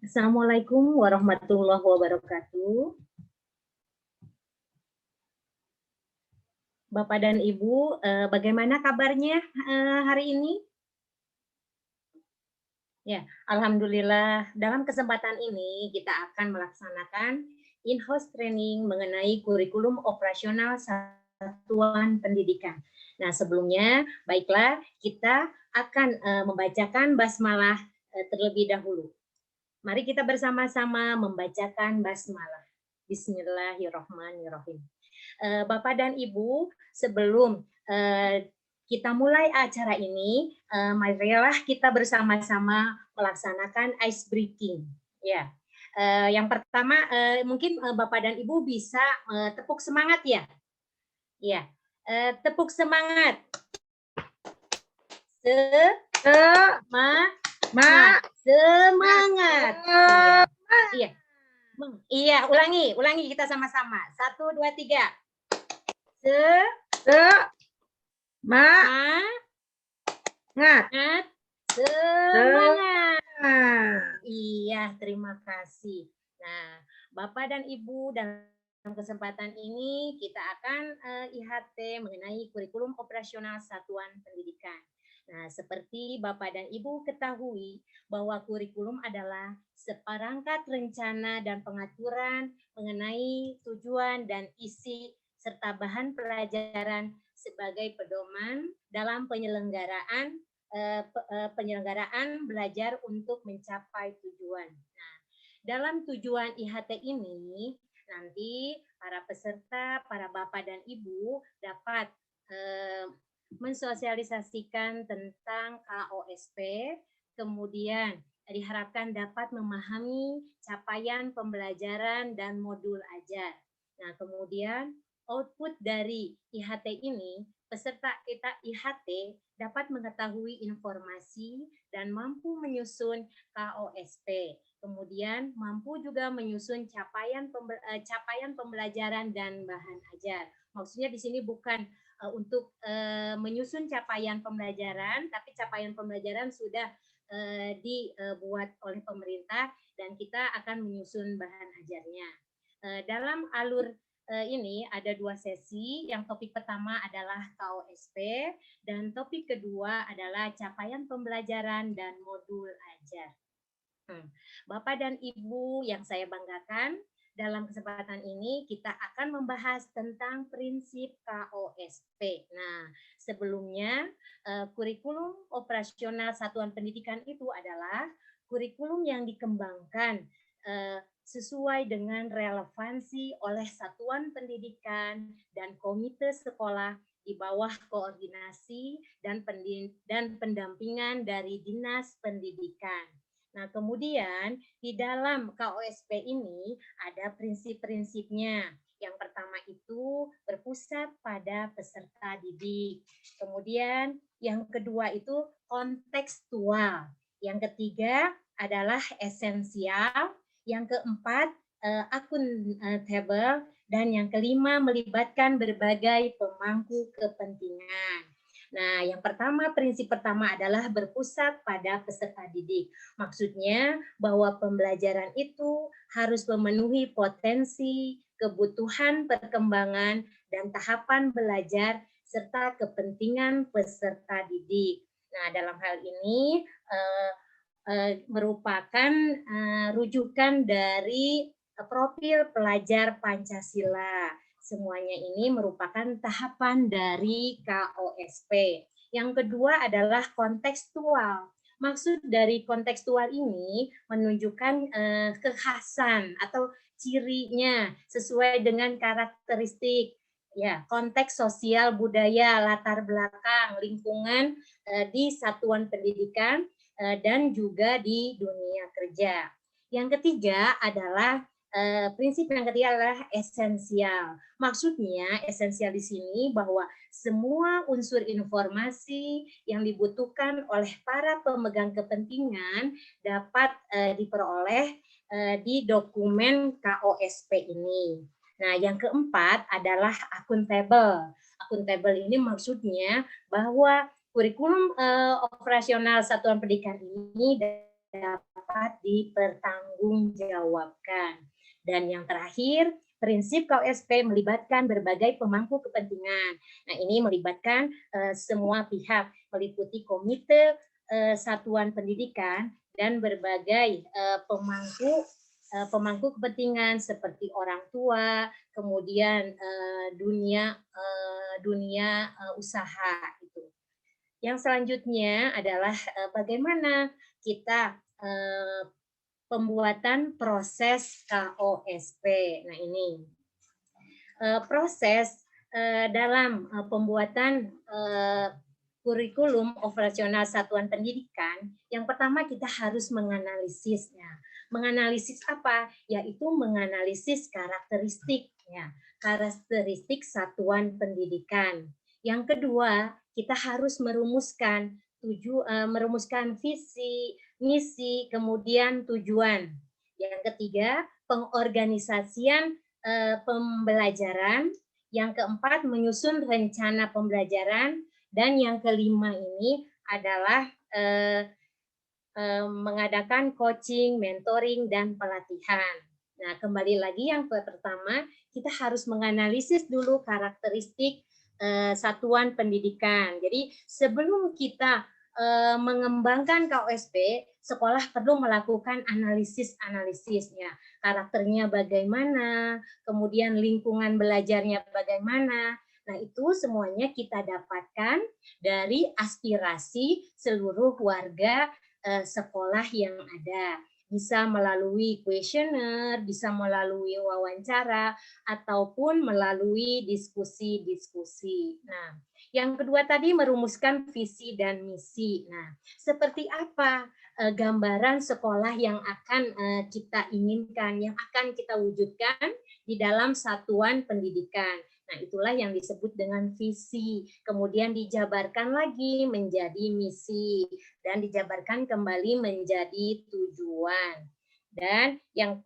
Assalamualaikum warahmatullahi wabarakatuh. Bapak dan Ibu, bagaimana kabarnya, hari ini? Ya, alhamdulillah dalam kesempatan ini kita akan melaksanakan in-house training mengenai kurikulum operasional satuan pendidikan. Nah, sebelumnya baiklah kita akan, membacakan basmalah, terlebih dahulu. Mari kita bersama-sama membacakan basmalah. Bismillahirrahmanirrahim. Bapak dan Ibu, sebelum kita mulai acara ini, marilah kita bersama-sama melaksanakan ice breaking. Ya, yang pertama mungkin Bapak dan Ibu bisa tepuk semangat ya. Ya, tepuk semangat. Semangat. Semangat. Iya. Iya, ulangi kita sama-sama. 1, 2, 3. Semangat. Semangat. Iya, terima kasih. Nah, Bapak dan Ibu, dalam kesempatan ini kita akan IHT mengenai kurikulum operasional satuan pendidikan. Nah, seperti Bapak dan Ibu ketahui bahwa kurikulum adalah seperangkat rencana dan pengaturan mengenai tujuan dan isi serta bahan pelajaran sebagai pedoman dalam penyelenggaraan belajar untuk mencapai tujuan. Nah, dalam tujuan IHT ini nanti para peserta, para Bapak dan Ibu dapat mensosialisasikan tentang KOSP, kemudian diharapkan dapat memahami capaian pembelajaran dan modul ajar. Nah, kemudian output dari IHT ini, peserta kita IHT dapat mengetahui informasi dan mampu menyusun KOSP. Kemudian mampu juga menyusun capaian pembelajaran dan bahan ajar. Maksudnya di sini bukan untuk menyusun capaian pembelajaran, tapi capaian pembelajaran sudah dibuat oleh pemerintah dan kita akan menyusun bahan ajarnya. Dalam alur ini ada 2 sesi. Yang topik pertama adalah KOSP dan topik kedua adalah capaian pembelajaran dan modul ajar. Bapak dan Ibu yang saya banggakan, dalam kesempatan ini kita akan membahas tentang prinsip KOSP. Nah, sebelumnya kurikulum operasional satuan pendidikan itu adalah kurikulum yang dikembangkan sesuai dengan relevansi oleh satuan pendidikan dan komite sekolah di bawah koordinasi dan pendampingan dari Dinas Pendidikan. Nah, kemudian di dalam KOSP ini ada prinsip-prinsipnya. Yang pertama itu berpusat pada peserta didik. Kemudian yang kedua itu kontekstual. Yang ketiga adalah esensial. Yang keempat akuntabel. Dan yang kelima melibatkan berbagai pemangku kepentingan. Nah, yang pertama, prinsip pertama adalah berpusat pada peserta didik. Maksudnya bahwa pembelajaran itu harus memenuhi potensi, kebutuhan perkembangan, dan tahapan belajar, serta kepentingan peserta didik. Nah, dalam hal ini merupakan rujukan dari profil pelajar Pancasila. Semuanya ini merupakan tahapan dari KOSP. Yang kedua adalah kontekstual. Maksud dari kontekstual ini menunjukkan kekhasan atau cirinya sesuai dengan karakteristik ya konteks sosial budaya latar belakang lingkungan di satuan pendidikan dan juga di dunia kerja. Yang ketiga adalah prinsip yang ketiga adalah esensial. Maksudnya esensial di sini bahwa semua unsur informasi yang dibutuhkan oleh para pemegang kepentingan dapat diperoleh di dokumen KOSP ini. Nah, yang keempat adalah akuntabel. Akuntabel ini maksudnya bahwa kurikulum operasional satuan pendidikan ini dapat dipertanggungjawabkan. Dan yang terakhir, prinsip KOSP melibatkan berbagai pemangku kepentingan. Nah, ini melibatkan semua pihak, meliputi komite satuan pendidikan dan berbagai pemangku kepentingan seperti orang tua, kemudian dunia usaha itu. Yang selanjutnya adalah bagaimana kita pembuatan proses KOSP. Nah, ini proses dalam pembuatan kurikulum operasional satuan pendidikan. Yang pertama kita harus menganalisisnya. Menganalisis apa? Yaitu menganalisis karakteristiknya, karakteristik satuan pendidikan. Yang kedua, kita harus merumuskan visi, misi, kemudian tujuan. Yang ketiga, pengorganisasian pembelajaran. Yang keempat, menyusun rencana pembelajaran. Dan yang kelima ini adalah mengadakan coaching, mentoring, dan pelatihan. Nah, kembali lagi yang pertama, kita harus menganalisis dulu karakteristik satuan pendidikan. Jadi sebelum kita mengembangkan KOSP, sekolah perlu melakukan analisisnya. Karakternya bagaimana, kemudian lingkungan belajarnya bagaimana. Nah, itu semuanya kita dapatkan dari aspirasi seluruh warga sekolah yang ada. Bisa melalui kuesioner, bisa melalui wawancara, ataupun melalui diskusi-diskusi. Nah, yang kedua tadi merumuskan visi dan misi. Nah, seperti apa gambaran sekolah yang akan kita inginkan, yang akan kita wujudkan di dalam satuan pendidikan. Nah, itulah yang disebut dengan visi. Kemudian dijabarkan lagi menjadi misi dan dijabarkan kembali menjadi tujuan. Dan yang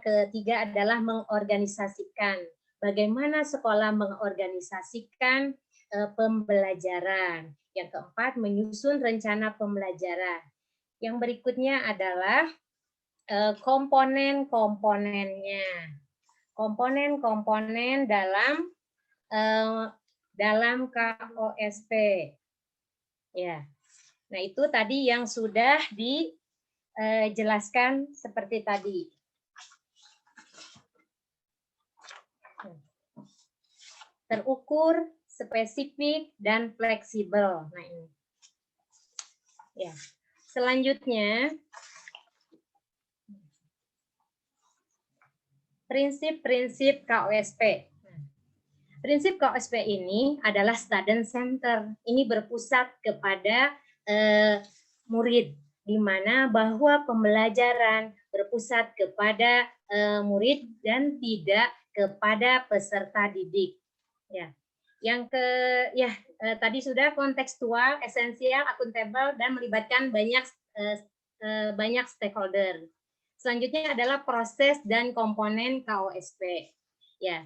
ketiga adalah mengorganisasikan. Bagaimana sekolah mengorganisasikan pembelajaran. Yang keempat, menyusun rencana pembelajaran. Yang berikutnya adalah komponen-komponennya. Komponen-komponen dalam KOSP. Ya. Nah, itu tadi yang sudah dijelaskan seperti tadi. Terukur, spesifik, dan fleksibel. Nah, ini. Ya. Selanjutnya, prinsip-prinsip KOSP. Prinsip KOSP ini adalah student center. Ini berpusat kepada murid, di mana bahwa pembelajaran berpusat kepada murid dan tidak kepada peserta didik. Ya. Tadi sudah kontekstual, esensial, akuntabel, dan melibatkan banyak stakeholder. Selanjutnya adalah proses dan komponen KOSP. Ya,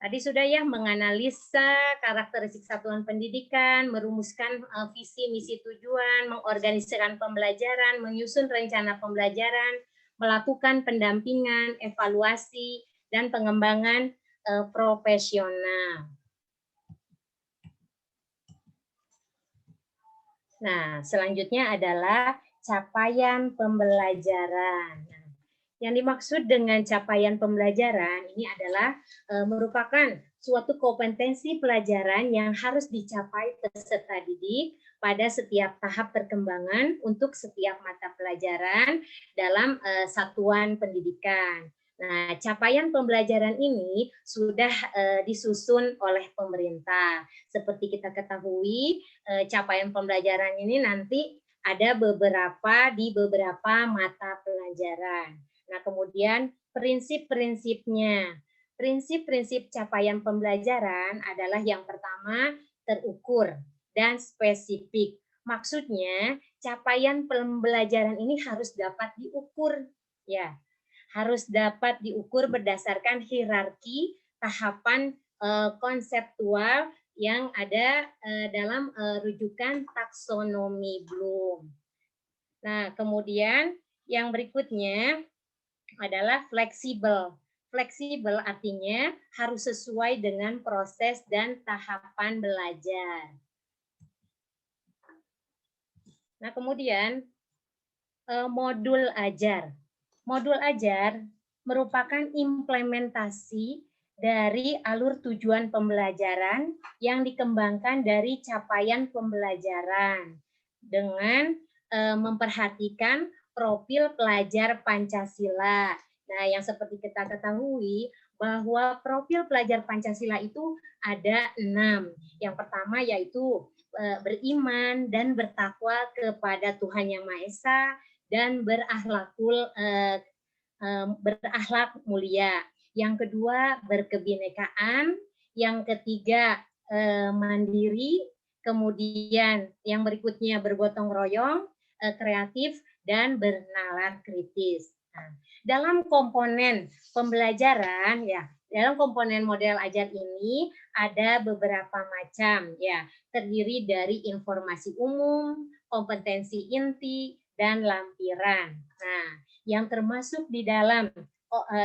tadi sudah ya menganalisa karakteristik satuan pendidikan, merumuskan visi, misi, tujuan, mengorganisasikan pembelajaran, menyusun rencana pembelajaran, melakukan pendampingan, evaluasi, dan pengembangan profesional. Nah, selanjutnya adalah capaian pembelajaran. Yang dimaksud dengan capaian pembelajaran ini adalah merupakan suatu kompetensi pelajaran yang harus dicapai peserta didik pada setiap tahap perkembangan untuk setiap mata pelajaran dalam satuan pendidikan. Nah, capaian pembelajaran ini sudah disusun oleh pemerintah. Seperti kita ketahui, capaian pembelajaran ini nanti ada di beberapa mata pelajaran. Nah, kemudian prinsip-prinsipnya. Prinsip-prinsip capaian pembelajaran adalah yang pertama, terukur dan spesifik. Maksudnya, capaian pembelajaran ini harus dapat diukur. Ya, harus dapat diukur berdasarkan hierarki tahapan konseptual yang ada dalam rujukan taksonomi Bloom. Nah, kemudian yang berikutnya adalah fleksibel. Fleksibel artinya harus sesuai dengan proses dan tahapan belajar. Nah, kemudian modul ajar. Modul ajar merupakan implementasi dari alur tujuan pembelajaran yang dikembangkan dari capaian pembelajaran dengan memperhatikan profil pelajar Pancasila. Nah, yang seperti kita ketahui bahwa profil pelajar Pancasila itu ada 6. Yang pertama yaitu beriman dan bertakwa kepada Tuhan Yang Maha Esa dan berakhlak mulia. Yang kedua berkebinekaan, yang ketiga mandiri, kemudian yang berikutnya bergotong royong, kreatif dan bernalar kritis. Nah, dalam komponen pembelajaran ya, dalam komponen model ajar ini ada beberapa macam ya, terdiri dari informasi umum, kompetensi inti, dan lampiran. Nah, yang termasuk di dalam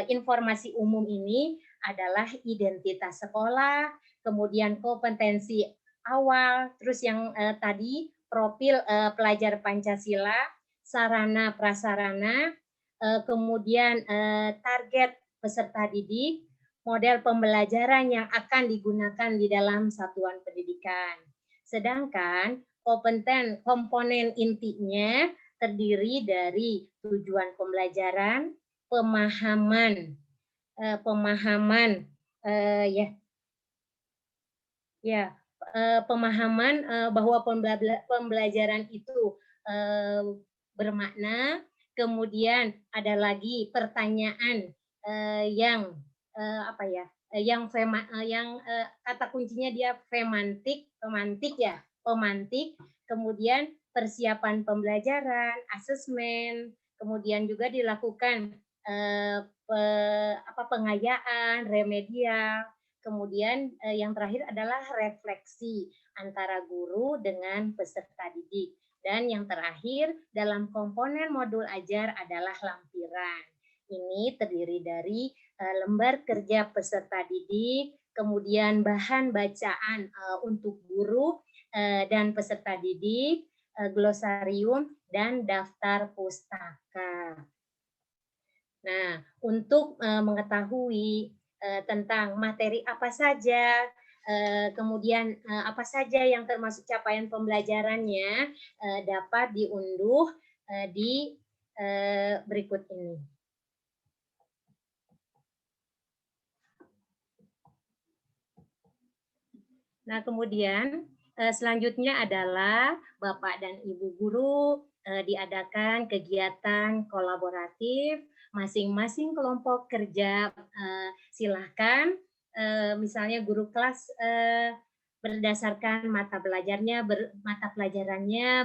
informasi umum ini adalah identitas sekolah, kemudian kompetensi awal, terus yang tadi profil pelajar Pancasila, sarana prasarana, kemudian target peserta didik, model pembelajaran yang akan digunakan di dalam satuan pendidikan. Sedangkan komponen intinya terdiri dari tujuan pembelajaran, pemahaman pemahaman bahwa pembelajaran itu bermakna, kemudian ada lagi pertanyaan yang kata kuncinya dia pemantik, kemudian persiapan pembelajaran, asesmen, kemudian juga dilakukan pengayaan, remedial, kemudian yang terakhir adalah refleksi antara guru dengan peserta didik. Dan yang terakhir dalam komponen modul ajar adalah lampiran. Ini terdiri dari lembar kerja peserta didik, kemudian bahan bacaan untuk guru dan peserta didik, glosarium, dan daftar pustaka. Nah, untuk mengetahui tentang materi apa saja, kemudian apa saja yang termasuk capaian pembelajarannya dapat diunduh di berikut ini. Nah, kemudian selanjutnya adalah Bapak dan Ibu guru diadakan kegiatan kolaboratif, masing-masing kelompok kerja silahkan, misalnya guru kelas berdasarkan mata pelajarannya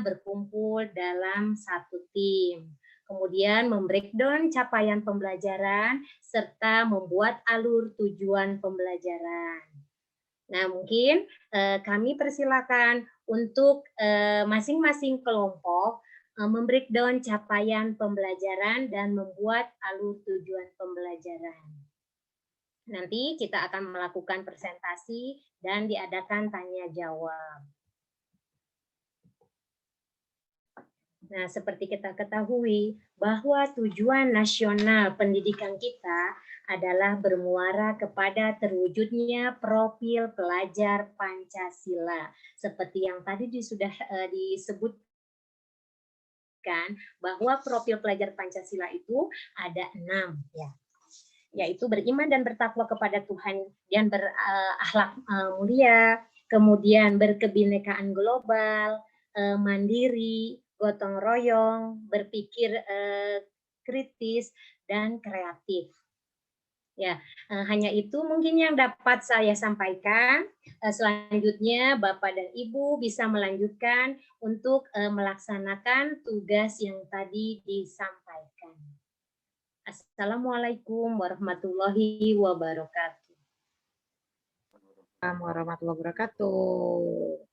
berkumpul dalam satu tim. Kemudian membreakdown capaian pembelajaran serta membuat alur tujuan pembelajaran. Nah, mungkin kami persilakan untuk masing-masing kelompok membreakdown capaian pembelajaran dan membuat alur tujuan pembelajaran. Nanti kita akan melakukan presentasi dan diadakan tanya jawab. Nah, seperti kita ketahui bahwa tujuan nasional pendidikan kita adalah bermuara kepada terwujudnya profil pelajar Pancasila. Seperti yang tadi sudah disebutkan bahwa profil pelajar Pancasila itu ada 6 ya. Yaitu beriman dan bertakwa kepada Tuhan dan berakhlak mulia, kemudian berkebinekaan global, mandiri, gotong royong, berpikir kritis, dan kreatif. Ya, hanya itu mungkin yang dapat saya sampaikan. Selanjutnya Bapak dan Ibu bisa melanjutkan untuk melaksanakan tugas yang tadi disampaikan. Assalamualaikum warahmatullahi wabarakatuh. Warahmatullahi wabarakatuh.